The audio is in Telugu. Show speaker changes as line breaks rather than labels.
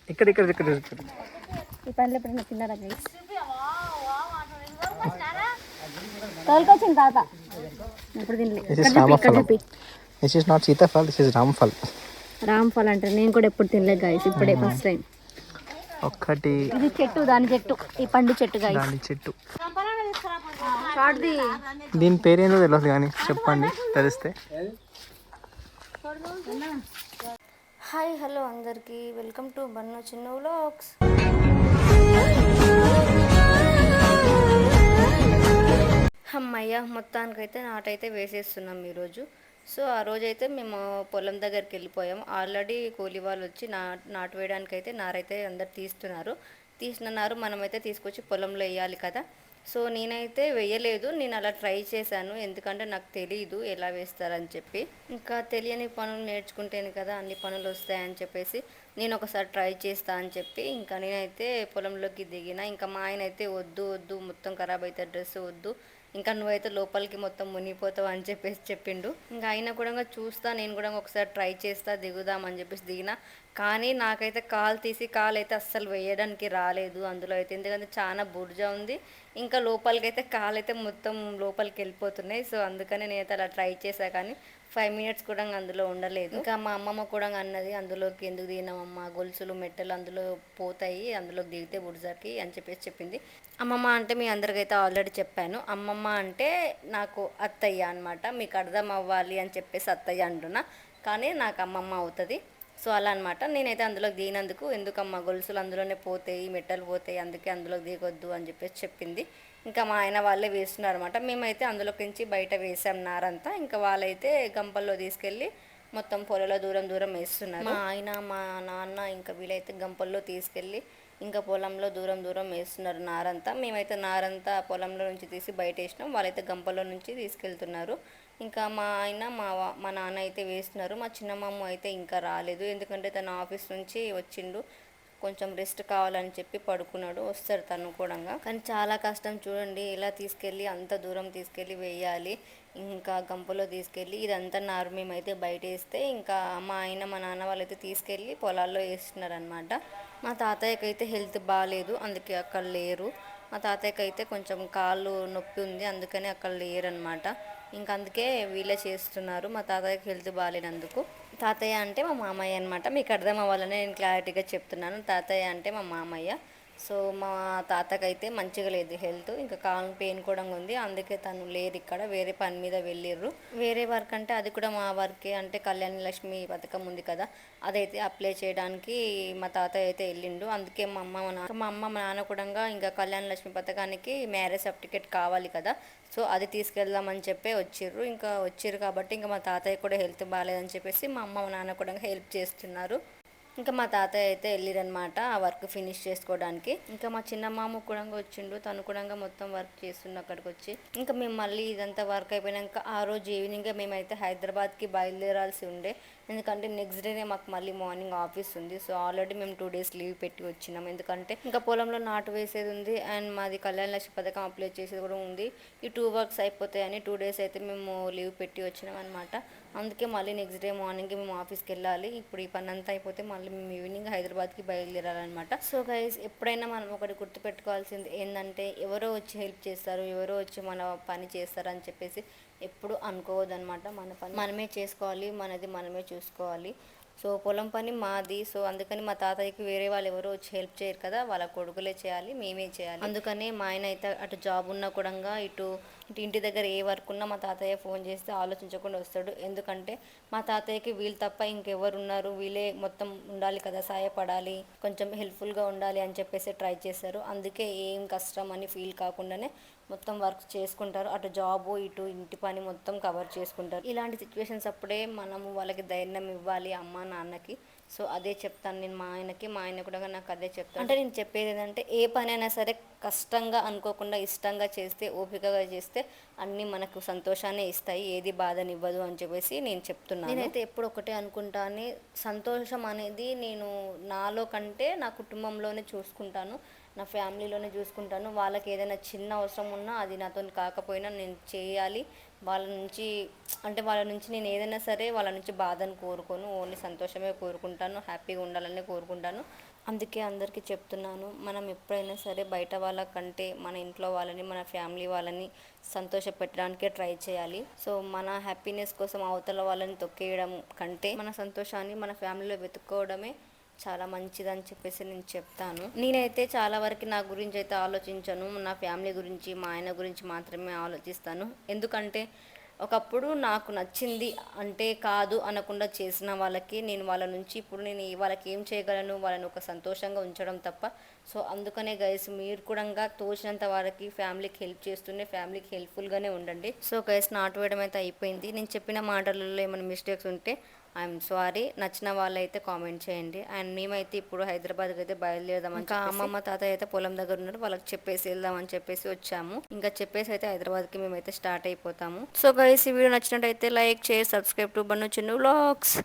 ఇక్కడ ఇక్కడ ఇక్కడ ఇక్కడ
ఈ పనులు ఎప్పుడైనా తిన్నారా గైస్? తోలుకొచ్చింది తాత, ఎప్పుడు తినలే.
This is not Sitaphal, this is Ramphal.
Ramphal అంటే నేను కూడా ఎప్పుడు తినలేదు గైస్, ఇప్పుడే ఫస్ట్ టైం.
ఒక్కటి
ఇది చెట్టు, దాని చెట్టు, ఈ పండు చెట్టు గైస్.
దాని చెట్టు.
దీని
పేరేందో తెలియదు కానీ చెప్పండి తెలిస్తే.
హాయ్ హలో అందరికీ, వెల్కమ్ టు బన్ను చిన్న వ్లాగ్స్. అమ్మయ్య, మొత్తానికైతే నాటైతే వేసేస్తున్నాం ఈరోజు. సో ఆ రోజైతే మేము పొలం దగ్గరికి వెళ్ళిపోయాం. ఆల్రెడీ కూలి వాళ్ళు వచ్చి నాటు వేయడానికి అయితే నారైతే అందరు తీసిన నారు మనమైతే తీసుకొచ్చి పొలంలో వేయాలి కదా. సో నేనైతే వేయలేదు, నేను అలా ట్రై చేశాను, ఎందుకంటే నాకు తెలియదు ఎలా వేస్తారని చెప్పి. ఇంకా తెలియని పనులు నేర్చుకుంటేనే కదా అన్ని పనులు వస్తాయని చెప్పేసి నేను ఒకసారి ట్రై చేస్తా అని చెప్పి ఇంకా నేనైతే పొలంలోకి దిగిన. ఇంకా మా ఆయన అయితే వద్దు వద్దు, మొత్తం ఖరాబ్ అవుతుంది డ్రెస్, వద్దు, ఇంకా నువ్వైతే లోపలికి మొత్తం మునిగిపోతావు అని చెప్పేసి చెప్పిండు. ఇంకా అయినా కూడా చూస్తా, నేను కూడా ఒకసారి ట్రై చేస్తా, దిగుదామని చెప్పేసి దిగిన. కానీ నాకైతే కాలు అయితే అస్సలు వేయడానికి రాలేదు అందులో అయితే, ఎందుకంటే చాలా బుర్జా ఉంది. ఇంకా లోపలికి అయితే కాలు అయితే మొత్తం లోపలికి వెళ్ళిపోతున్నాయి. సో అందుకని నేనైతే అలా ట్రై చేశా, కానీ 5 మినిట్స్ కూడా అందులో ఉండలేదు. ఇంకా మా అమ్మమ్మ కూడా అన్నది, అందులోకి ఎందుకు దిగినామమ్మ, గొలుసులు మెట్టలు అందులో పోతాయి, అందులోకి దిగితే బుర్జాకి అని చెప్పేసి చెప్పింది. అమ్మమ్మ అంటే మీ అందరికైతే ఆల్రెడీ చెప్పాను, అమ్మమ్మ అంటే నాకు అత్తయ్య అనమాట, మీకు అర్థం అవ్వాలి అని చెప్పేసి అత్తయ్య అంటున్నా, కానీ నాకు అమ్మమ్మ అవుతుంది. సో అలా అనమాట. నేనైతే అందులోకి దిగినందుకు, ఎందుకమ్మా గొలుసులు అందులోనే పోతాయి, మెట్టలు పోతాయి, అందుకే అందులోకి దిగొద్దు అని చెప్పేసి చెప్పింది. ఇంకా మా ఆయన వాళ్ళే వేస్తున్నారు అనమాట. మేమైతే అందులోకి నుంచి బయట వేసాం నారంతా. ఇంకా వాళ్ళైతే గంపల్లో తీసుకెళ్ళి మొత్తం పొలంలో దూరం దూరం వేస్తున్నారు. మా ఆయన, మా నాన్న, ఇంకా వీళ్ళైతే గంపల్లో తీసుకెళ్ళి ఇంకా పొలంలో దూరం దూరం వేస్తున్నారు నారంతా. మేమైతే నారంతా పొలంలో నుంచి తీసి బయట వేసినాం, వాళ్ళైతే గంపల్లో నుంచి తీసుకెళ్తున్నారు. ఇంకా మా ఆయన, మా నాన్న అయితే వేస్తున్నారు. మా చిన్నమ్మ అయితే ఇంకా రాలేదు, ఎందుకంటే తన ఆఫీస్ నుంచి వచ్చిండు, కొంచెం రెస్ట్ కావాలని చెప్పి పడుకున్నాడు, వస్తాడు తను కూడా. కానీ చాలా కష్టం చూడండి, ఇలా తీసుకెళ్ళి అంత దూరం తీసుకెళ్ళి వేయాలి. ఇంకా గంపలో తీసుకెళ్ళి ఇదంతా నారు మేమైతే బయట వేస్తే, ఇంకా మా ఆయన, మా నాన్న వాళ్ళైతే తీసుకెళ్ళి పొలాల్లో వేస్తున్నారనమాట. మా తాతయ్యకి అయితే హెల్త్ బాగాలేదు, అందుకే అక్కడ లేరు. మా తాతయ్యకి అయితే కొంచెం కాళ్ళు నొప్పి ఉంది, అందుకని అక్కడ లేరనమాట. ఇంకా అందుకే వీళ్ళే చేస్తున్నారు, మా తాతయ్యకి హెల్త్ బాగాలేనందుకు. తాతయ్య అంటే మా మామయ్య అనమాట, మీకు అర్థం అవ్వాలని నేను క్లారిటీగా చెప్తున్నాను. తాతయ్య అంటే మా మామయ్య. సో మా తాతకైతే మంచిగా లేదు హెల్త్, ఇంకా కాలు పెయిన్ కూడా ఉంది, అందుకే తను లేరు ఇక్కడ, వేరే పని మీద వెళ్ళిర్రు. వేరే వర్క్ అంటే అది కూడా మా వర్కే, అంటే కళ్యాణ లక్ష్మి పథకం ఉంది కదా, అదైతే అప్లై చేయడానికి మా తాతయ్య అయితే వెళ్ళిండు. అందుకే మా అమ్మ మా నాన్న కూడా ఇంకా కళ్యాణ లక్ష్మి పథకానికి మ్యారేజ్ సర్టిఫికేట్ కావాలి కదా, సో అది తీసుకెళ్దామని చెప్పి వచ్చిర్రు కాబట్టి ఇంకా మా తాతయ్య కూడా హెల్త్ బాగాలేదని చెప్పేసి మా అమ్మ మా నాన్న కూడా హెల్ప్ చేస్తున్నారు. ఇంకా మా తాతయ్య అయితే వెళ్ళిరనమాట ఆ వర్క్ ఫినిష్ చేసుకోవడానికి. ఇంకా మా చిన్న మామ కూడా వచ్చిండు, తను కూడా మొత్తం వర్క్ చేస్తుండు అక్కడికి వచ్చి. ఇంకా మేము మళ్ళీ ఇదంతా వర్క్ అయిపోయినాక ఆ రోజు ఈవినింగ్ మేమైతే హైదరాబాద్కి బయలుదేరాల్సి ఉండే, ఎందుకంటే నెక్స్ట్ డేనే మాకు మళ్ళీ మార్నింగ్ ఆఫీస్ ఉంది. సో ఆల్రెడీ మేము 2 days లీవ్ పెట్టి వచ్చినాం, ఎందుకంటే ఇంకా పొలంలో నాటు వేసేది ఉంది, అండ్ మాది కళ్యాణ లక్ష్మి పథకం అప్లై చేసేది కూడా ఉంది. ఈ 2 works అయిపోతాయని 2 days అయితే మేము లీవ్ పెట్టి వచ్చినాం అనమాట. అందుకే మళ్ళీ నెక్స్ట్ డే మార్నింగ్ మేము ఆఫీస్కి వెళ్ళాలి. ఇప్పుడు ఈ పని అంతా అయిపోతే మళ్ళీ మేము ఈవినింగ్ హైదరాబాద్కి బయలుదేరాలన్నమాట. సో గైస్, ఎప్పుడైనా మనం ఒకటి గుర్తుపెట్టుకోవాల్సింది ఏంటంటే, ఎవరో వచ్చి హెల్ప్ చేస్తారు, ఎవరో వచ్చి మన పని చేస్తారు అని చెప్పేసి ఎప్పుడు అనుకోవద్దనమాట. మన పని మనమే చేసుకోవాలి, మనది మనమే చూసుకోవాలి. సో పొలం పని మాది, సో అందుకని మా తాతయ్యకి వేరే వాళ్ళు ఎవరో వచ్చి హెల్ప్ చేయరు కదా, వాళ్ళ కొడుకులే చేయాలి, మేమే చేయాలి. అందుకని మా ఆయన అయితే అటు జాబ్ ఉన్నా కూడా ఇటు ఇంటి దగ్గర ఏ వర్క్ ఉన్నా మా తాతయ్య ఫోన్ చేస్తే ఆలోచించకుండా వస్తాడు, ఎందుకంటే మా తాతయ్యకి వీళ్ళు తప్ప ఇంకెవరు ఉన్నారు, వీళ్ళే మొత్తం ఉండాలి కదా, సాయపడాలి, కొంచెం హెల్ప్ఫుల్గా ఉండాలి అని చెప్పేసి ట్రై చేశారు. అందుకే ఏం కష్టం అని ఫీల్ కాకుండానే మొత్తం వర్క్ చేసుకుంటారు, అటు జాబు ఇటు ఇంటి పని మొత్తం కవర్ చేసుకుంటారు. ఇలాంటి సిచ్యువేషన్స్ అప్పుడే మనము వాళ్ళకి ధైర్యం ఇవ్వాలి, అమ్మ నాన్నకి. సో అదే చెప్తాను నేను మా ఆయనకి, మా ఆయన కూడా నాకు అదే చెప్తాను. అంటే నేను చెప్పేది ఏంటంటే, ఏ పని అయినా సరే కష్టంగా అనుకోకుండా ఇష్టంగా చేస్తే, ఓపికగా చేస్తే అన్నీ మనకు సంతోషాన్ని ఇస్తాయి, ఏది బాధనివ్వదు అని చెప్పేసి నేను చెప్తున్నాను. నేనైతే ఎప్పుడు ఒకటే అనుకుంటాను, సంతోషం అనేది నేను నాలో కంటే నా కుటుంబంలోనే చూసుకుంటాను, నా ఫ్యామిలీలోనే చూసుకుంటాను. వాళ్ళకి ఏదైనా చిన్న అవసరం ఉన్నా అది నాతో కాకపోయినా నేను చేయాలి, వాళ్ళ నుంచి అంటే వాళ్ళ నుంచి నేను ఏదైనా సరే వాళ్ళ నుంచి బాధను కోరుకోను, ఓన్లీ సంతోషమే కోరుకుంటాను, హ్యాపీగా ఉండాలని కోరుకుంటాను. అందుకే అందరికీ చెప్తున్నాను, మనం ఎప్పుడైనా సరే బయట వాళ్ళకంటే మన ఇంట్లో వాళ్ళని, మన ఫ్యామిలీ వాళ్ళని సంతోష పెట్టడానికే ట్రై చేయాలి. సో మన హ్యాపీనెస్ కోసం అవతల వాళ్ళని తొక్కేయడం కంటే మన సంతోషాన్ని మన ఫ్యామిలీలో వెతుక్కోవడమే చాలా మంచిదని చెప్పేసి నేను చెప్తాను. నేనైతే చాలా వరకు నా గురించి అయితే ఆలోచించను, నా ఫ్యామిలీ గురించి, మా ఆయన గురించి మాత్రమే ఆలోచిస్తాను. ఎందుకంటే ఒకప్పుడు నాకు నచ్చింది అంటే కాదు అనకుండా చేసిన వాళ్ళకి నేను వాళ్ళ నుంచి ఇప్పుడు నేను వాళ్ళకి ఏం చేయగలను, వాళ్ళని ఒక సంతోషంగా ఉంచడం తప్ప. సో అందుకనే గైస్, మీరు కూడా తోచినంత వరకు ఫ్యామిలీకి హెల్ప్ చేస్తూనే ఫ్యామిలీకి హెల్ప్ఫుల్గానే ఉండండి. సో గైస్, నాటు వేయడం అయితే అయిపోయింది. నేను చెప్పిన మాటలలో ఏమైనా మిస్టేక్స్ ఉంటే ఐఎమ్ సారీ. నచ్చిన వాళ్ళైతే కామెంట్ చేయండి. అండ్ మేమైతే ఇప్పుడు హైదరాబాద్కి అయితే బయలుదేరదామని, ఇంకా అమ్మమ్మ తాతయ్య అయితే పొలం దగ్గర ఉన్నారు, వాళ్ళకి చెప్పేసి వెళ్దామని చెప్పేసి వచ్చాము. ఇంకా చెప్పేసి అయితే హైదరాబాద్కి మేమైతే స్టార్ట్ అయిపోతాము. సో గైస్, ఈ వీడియో నచ్చినట్టయితే like, share, subscribe to Bunnu Chinnu vlogs.